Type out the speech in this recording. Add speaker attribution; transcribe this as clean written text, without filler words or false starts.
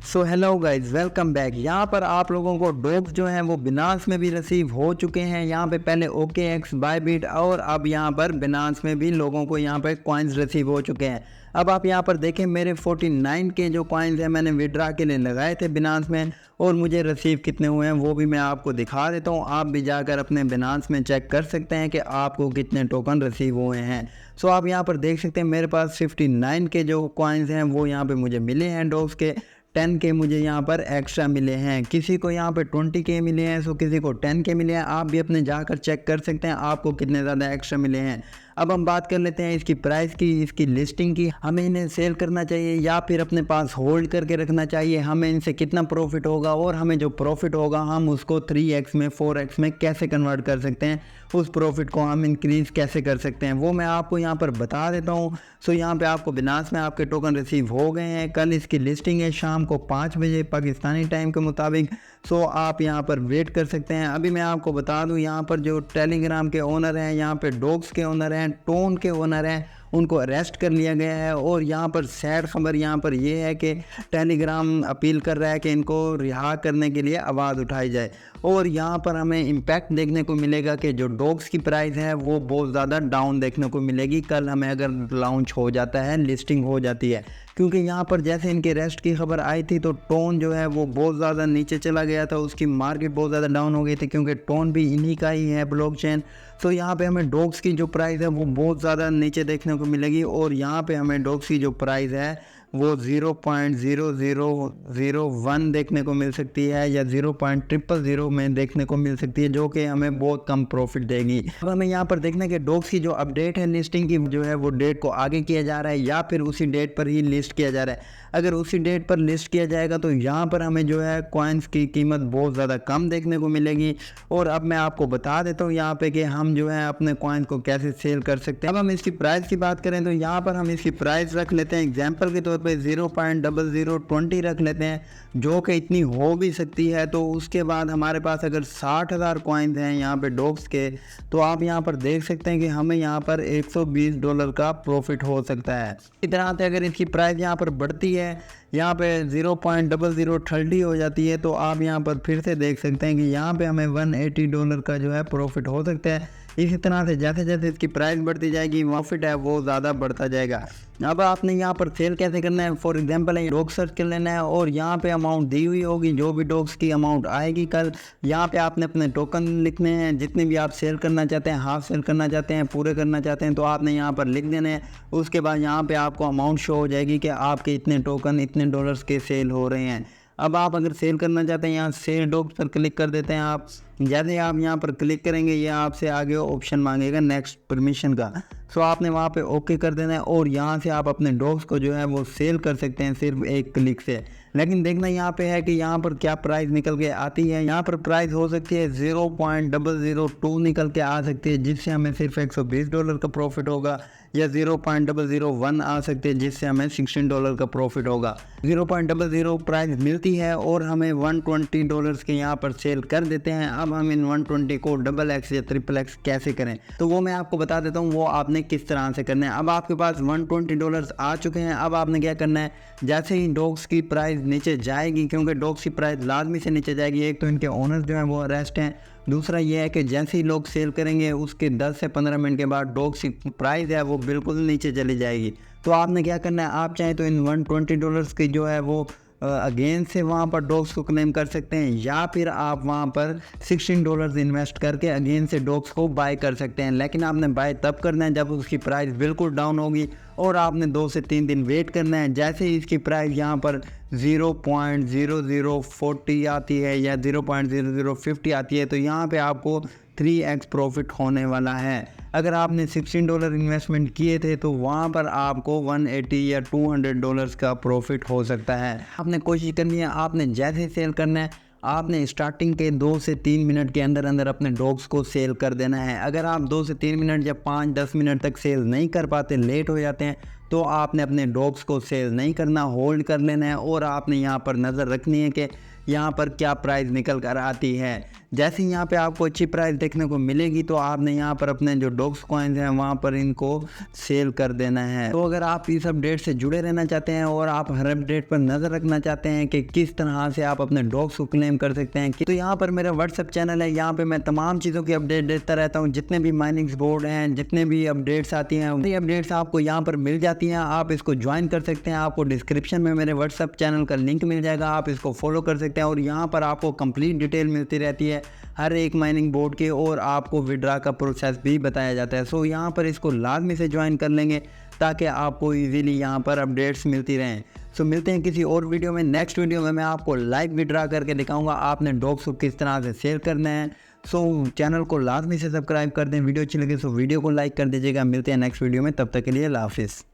Speaker 1: So hello guys, welcome back. यहाँ पर आप लोगों को डॉग्स जो हैं वो बिनांस में भी रिसीव हो चुके हैं। यहाँ पे पहले OKX, बायबिट और अब यहाँ पर बिनांस में भी लोगों को यहाँ पर कॉइन्स रिसीव हो चुके हैं। अब आप यहाँ पर देखें, मेरे 49 के जो कॉइन्स हैं मैंने विड्रा के लिए लगाए थे बिनांस में, और मुझे रिसीव कितने हुए हैं वो भी मैं आपको दिखा देता हूँ। आप भी जाकर अपने बिनांस में चेक कर सकते हैं कि आपको कितने टोकन रिसीव हुए हैं। सो आप यहाँ पर देख सकते हैं मेरे पास 59 के जो कॉइन्स हैं वो यहाँ पे मुझे मिले हैं। डॉग्स के 10 के मुझे यहाँ पर एक्स्ट्रा मिले हैं, किसी को यहाँ पर 20 के मिले हैं, सो किसी को 10 के मिले हैं। आप भी अपने जाकर चेक कर सकते हैं आपको कितने ज़्यादा एक्स्ट्रा मिले हैं। अब हम बात कर लेते हैं इसकी प्राइस की, इसकी लिस्टिंग की। हमें इन्हें सेल करना चाहिए या फिर अपने पास होल्ड करके रखना चाहिए, हमें इनसे कितना प्रॉफिट होगा और हमें जो प्रॉफिट होगा हम उसको 3x में 4x में कैसे कन्वर्ट कर सकते हैं, उस प्रॉफिट को हम इंक्रीज़ कैसे कर सकते हैं वो मैं आपको यहाँ पर बता देता हूँ। सो यहाँ पे आपको बिनांस में आपके टोकन रिसीव हो गए हैं। कल इसकी लिस्टिंग है शाम को 5 बजे पाकिस्तानी टाइम के मुताबिक। सो आप यहाँ पर वेट कर सकते हैं। अभी मैं आपको बता दूँ, यहाँ पर जो टेलीग्राम के ओनर हैं, यहाँ पे डॉग्स के ओनर हैं, टोन के ओनर हैं, उनको अरेस्ट कर लिया गया है। और यहाँ पर सैड खबर यहाँ पर यह है कि टेलीग्राम अपील कर रहा है कि इनको रिहा करने के लिए आवाज़ उठाई जाए। और यहाँ पर हमें इम्पैक्ट देखने को मिलेगा कि जो डॉग्स की प्राइस है वो बहुत ज़्यादा डाउन देखने को मिलेगी। कल हमें अगर लॉन्च हो जाता है, लिस्टिंग हो जाती है, क्योंकि यहाँ पर जैसे इनके अरेस्ट की खबर आई थी तो टोन जो है वो बहुत ज़्यादा नीचे चला गया था, उसकी मार्केट बहुत ज़्यादा डाउन हो गई थी, क्योंकि टोन भी इन्हीं का ही है ब्लॉकचेन। तो यहाँ पे हमें डॉग्स की जो प्राइस है वो बहुत ज़्यादा नीचे देखने को मिलेगी, और यहाँ पे हमें डॉग्स की जो प्राइस है वो 0.0001 देखने को मिल सकती है या 0.000 में देखने को मिल सकती है, जो कि हमें बहुत कम प्रॉफिट देगी। अब हमें यहाँ पर देखना है कि डॉग्स की जो अपडेट है लिस्टिंग की जो है वो डेट को आगे किया जा रहा है या फिर उसी डेट पर ही लिस्ट किया जा रहा है। अगर उसी डेट पर लिस्ट किया जाएगा तो यहाँ पर हमें जो है कॉइन्स की कीमत बहुत ज़्यादा कम देखने को मिलेगी। और अब मैं आपको बता देता हूँ यहाँ पे कि हम जो है अपने कॉइन को कैसे सेल कर सकते हैं। अब हम इसकी प्राइस की बात करें तो यहाँ पर हम इसकी प्राइस रख लेते हैं एग्जाम्पल के तौर पे 0.0020 रख लेते हैं, जो कि इतनी हो भी सकती है। तो उसके बाद हमारे पास अगर 60,000 कॉइन्स हैं यहाँ पे डॉग्स के, तो आप यहाँ पर देख सकते हैं कि हमें यहाँ पर $120 का प्रॉफिट हो सकता है। इस तरह से अगर इसकी प्राइस यहाँ पर बढ़ती है, यहाँ पे 0.0030 हो जाती है, तो आप यहाँ पर फिर से देख सकते हैं कि यहाँ पे हमें $180 का जो है प्रॉफिट हो सकता है। इसी तरह से जैसे जैसे इसकी प्राइस बढ़ती जाएगी प्रॉफिट है वो ज़्यादा बढ़ता जाएगा। अब आपने यहाँ पर सेल कैसे करना है, फॉर एग्जांपल डॉग सर्च कर लेना है और यहाँ पे अमाउंट दी हुई होगी, जो भी डॉग्स की अमाउंट आएगी कल, यहाँ पे आपने अपने टोकन लिखने हैं, जितने भी आप सेल करना चाहते हैं, हाफ सेल करना चाहते हैं, पूरे करना चाहते हैं, तो आपने यहाँ पर लिख देने हैं। उसके बाद यहाँ पे आपको अमाउंट शो हो जाएगी कि आपके इतने टोकन इतने डॉलर्स के सेल हो रहे हैं। अब आप अगर सेल करना चाहते हैं, यहाँ सेल डॉग्स पर क्लिक कर देते हैं आप। जैसे आप यहाँ पर क्लिक करेंगे ये आपसे आगे ऑप्शन मांगेगा नेक्स्ट परमिशन का, सो आपने वहाँ पे ओके कर देना है और यहाँ से आप अपने डॉग्स को जो है वो सेल कर सकते हैं सिर्फ एक क्लिक से। लेकिन देखना यहाँ पे है कि यहाँ पर क्या प्राइस निकल के आती है। यहाँ पर प्राइस हो सकती है 0.002 निकल के आ सकती है, जिससे हमें सिर्फ $120 का प्रॉफिट होगा, या 0.001 आ सकती है जिससे हमें $16 का प्रॉफिट होगा। 0.00 प्राइस मिलती है और हमें $120 के यहाँ पर सेल कर देते हैं। अब हम इन 120 को XX या XXX कैसे करें, तो वो मैं आपको बता देता हूँ वो आपने किस तरह से करना है। अब आपके पास $120 आ चुके हैं। अब आपने क्या करना है, जैसे ही डॉग्स की प्राइस नीचे जाएगी, क्योंकि डॉग्स की प्राइस लाजमी से नीचे जाएगी, एक तो इनके ओनर्स जो हैं वो अरेस्ट हैं, दूसरा ये है कि जैसे ही लोग सेल करेंगे उसके 10 से 15 मिनट के बाद डॉग्स की प्राइस है वो बिल्कुल नीचे चली जाएगी। तो आपने क्या करना है, आप चाहें तो इन $120 की जो है वो अगेन से वहाँ पर डॉग्स को क्लेम कर सकते हैं, या फिर आप वहाँ पर $16 इन्वेस्ट करके अगेन से डॉग्स को बाय कर सकते हैं। लेकिन आपने बाय तब करना है जब उसकी प्राइस बिल्कुल डाउन होगी, और आपने 2 से 3 दिन वेट करना है। जैसे ही इसकी प्राइस यहाँ पर 0.0040 आती है या 0.0050 आती है, तो यहाँ पे आपको 3x प्रॉफिट होने वाला है। अगर आपने $16 इन्वेस्टमेंट किए थे तो वहाँ पर आपको $180 या $200 का प्रॉफिट हो सकता है। आपने कोशिश करनी है, आपने जैसे सेल करना है आपने स्टार्टिंग के 2 से 3 मिनट के अंदर अंदर अपने डॉग्स को सेल कर देना है। अगर आप 2 से 3 मिनट या 5-10 मिनट तक सेल नहीं कर पाते, लेट हो जाते हैं, तो आपने अपने डॉग्स को सेल नहीं करना, होल्ड कर लेना है। और आपने यहाँ पर नज़र रखनी है कि यहाँ पर क्या प्राइस निकल कर आती है। जैसे ही यहाँ पे आपको अच्छी प्राइस देखने को मिलेगी तो आपने यहाँ पर अपने जो डॉक्स कॉइन्स हैं वहाँ पर इनको सेल कर देना है। तो अगर आप इस अपडेट से जुड़े रहना चाहते हैं और आप हर अपडेट पर नज़र रखना चाहते हैं कि किस तरह से आप अपने डॉग्स को क्लेम कर सकते हैं, तो यहाँ पर मेरा व्हाट्सएप चैनल है, यहाँ पे मैं तमाम चीज़ों की अपडेट देता रहता हूँ। जितने भी माइनिंग बोर्ड हैं, जितने भी अपडेट्स आती हैं, वही अपडेट्स आपको यहाँ पर मिल जाती हैं। आप इसको ज्वाइन कर सकते हैं, आपको डिस्क्रिप्शन में मेरे व्हाट्सएप चैनल का लिंक मिल जाएगा, आप इसको फॉलो कर सकते हैं और यहाँ पर आपको कंप्लीट डिटेल मिलती रहती है हर एक माइनिंग बोर्ड के, और आपको विड्रा का प्रोसेस भी बताया जाता है। सो यहाँ पर इसको लाजमी से ज्वाइन कर लेंगे ताकि आपको इजीली यहाँ पर अपडेट्स मिलती रहें। सो मिलते हैं किसी और वीडियो में। नेक्स्ट वीडियो में मैं आपको लाइव विड्रा करके दिखाऊंगा आपने डॉग्स को किस तरह से सेल करना है। सो चैनल को लाजमी से सब्सक्राइब कर दें। वीडियो अच्छी लगे तो वीडियो को लाइक कर दीजिएगा। मिलते हैं नेक्स्ट वीडियो में, तब तक के लिए अल्लाह हाफिज़।